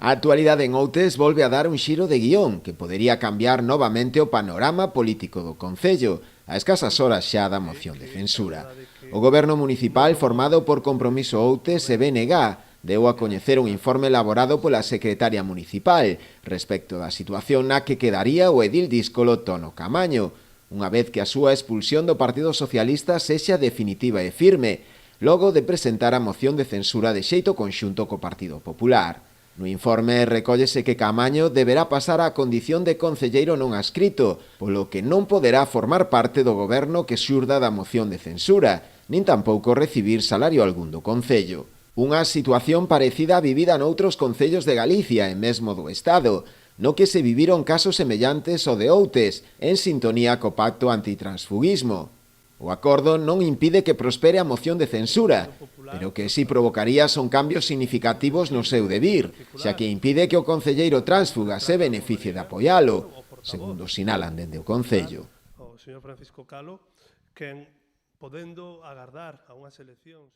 A actualidade en Outes volve a dar un xiro de guión que podería cambiar novamente o panorama político do concello, a escasas horas xa da moción de censura. O goberno municipal, formado por Compromiso Outes e BNG, deu a coñecer un informe elaborado pola secretaria municipal respecto da situación na que quedaría o edil díscolo Tono Camaño, unha vez que a súa expulsión do Partido Socialista sexa definitiva e firme, logo de presentar a moción de censura de xeito conxunto co Partido Popular. No informe recóllese que Camaño deberá pasar á condición de concelleiro non adscrito, polo que non poderá formar parte do goberno que xurda da moción de censura, nin tampouco recibir salario algún do concello. Unha situación parecida a vivida noutros concellos de Galicia e mesmo do Estado, no que se viviron casos semellantes ao de Outes, en sintonía co pacto antitransfugismo. O acordo non impide que prospere a moción de censura, pero que si provocaría son cambios significativos no seu devir, xa que impide que o concelleiro tránsfuga se beneficie de apoialo, segundo sinalan dende o Concello. O señor Francisco Calo, quen podendo agardar a unhas eleccións